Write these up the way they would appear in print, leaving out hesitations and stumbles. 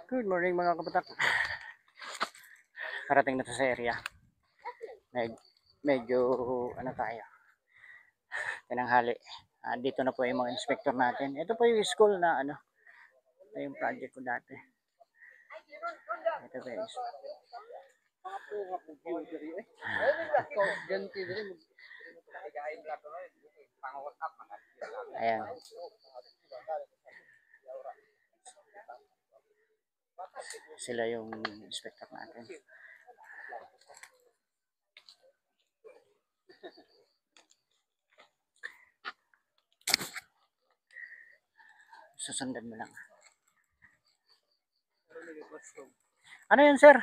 Good morning mga kabatak. Karating na to sa area. Medyo ano tayo, tinanghali. Dito na po yung mga inspector natin. Ito po yung school na ano, ito yung project ko dati. Ito po yung ayan. Sila yung inspector natin. Susundan mo lang. Ano yan, sir?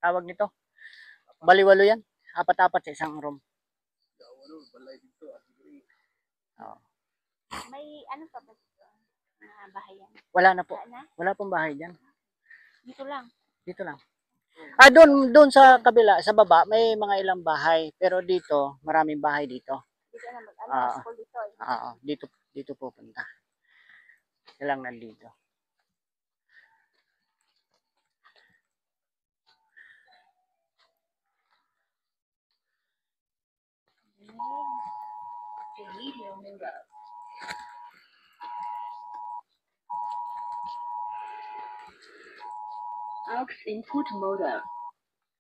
Tawag nito? Baliwalo yan? Apat-apat sa isang room. Oh. May ano pa ba dito? Bahay yan? Wala na po. Wala na? Wala pong bahay dyan. Dito lang. Dito lang. Doon sa kabila, sa baba, may mga ilang bahay. Pero dito, maraming bahay dito. Dito na mag school dito. Dito pupunta. Ilang nandito. Aux input modem.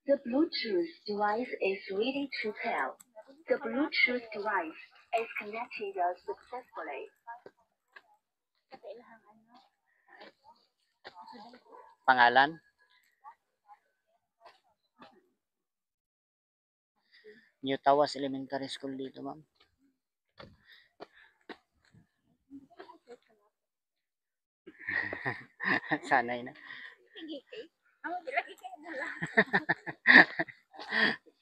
The Bluetooth device is ready to pair. The Bluetooth device is connected successfully. Pangalan? New Tawas Elementary School dito, ma'am. Sanay na. Sige, okay. Ang bilagi kayo na lang.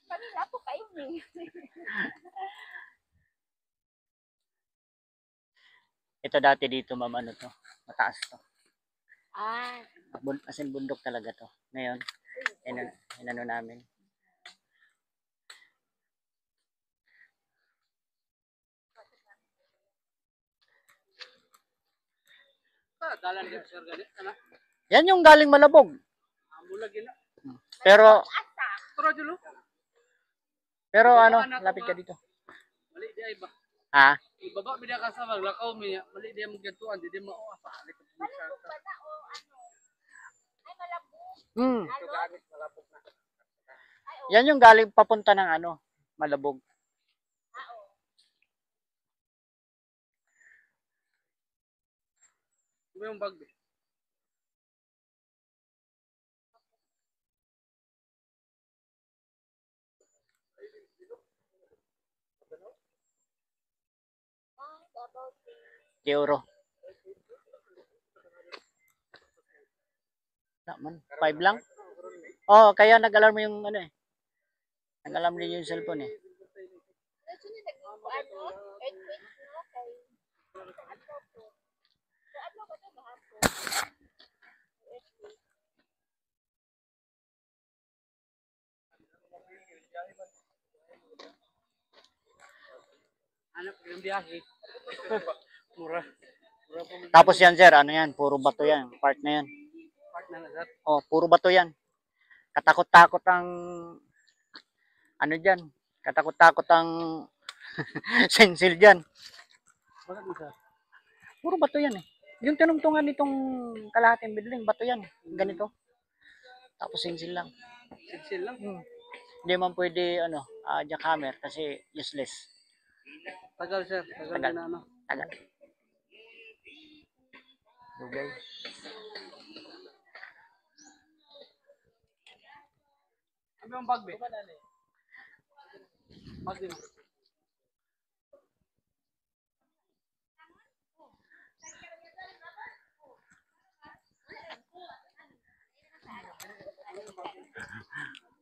Kanila po kayo ni. Ito dati dito, ma'am, ano to? Mataas to. As in bundok talaga to. Ngayon, inano namin. Yan yung galing Malabog. Pero ano, lapit ka dito. Ha? Ibaba bida ka sa maglakaw mi, mali di mo gatuan, di mao apa. Ay, malabog. Yan yung galing papunta ng ano, Malabog. Ano yung bag? Euro. Naman, 5 lang? Oh, kaya nag-alarm yung ano eh. Nag-alarm din yung cellphone eh. Anak ng biyahe. Mura. Tapos yan, sir, ano yan? Puro bato yan. Part na yan. Part na sir. Oh, puro bato yan. Katakot-takot ang ano dyan. Katakot-takot ang sensil dyan. Bakit mo sir? Puro bato yan eh. Yung tinungtungan nitong kalahating building, bato yan. Ganito. Tapos sensil lang. Sensil lang. Hindi man pwede ano, jackhammer kasi useless. Tagal sir. Tagal na ano. Tagal. Dugay. Ano yung bag be? Bag din.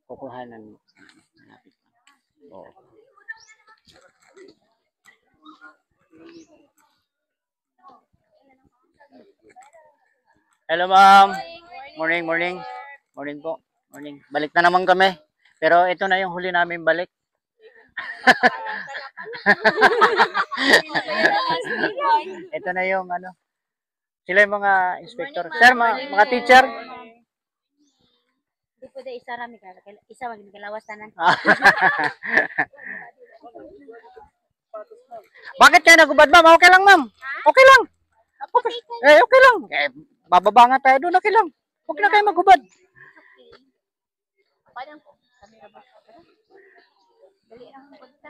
Kukuhanan mo. Malapit pa. Oo. Hello, ma'am. Morning, morning. Morning po. Morning. Balik na naman kami. Pero ito na yung huli namin balik. Ito na yung ano. Sila yung mga inspector. Sir, mga teacher. Hindi po da isa rami ka. Isa magkalawas tanan. Bakit kayo nagubad, ma'am? Okay lang, ma'am. Okay lang. Okay. Okay lang. Bababa nga tayo doon. Okay lang. Huwag na kayo magubad. Padang po. Sabi na ba? Dali lang punta.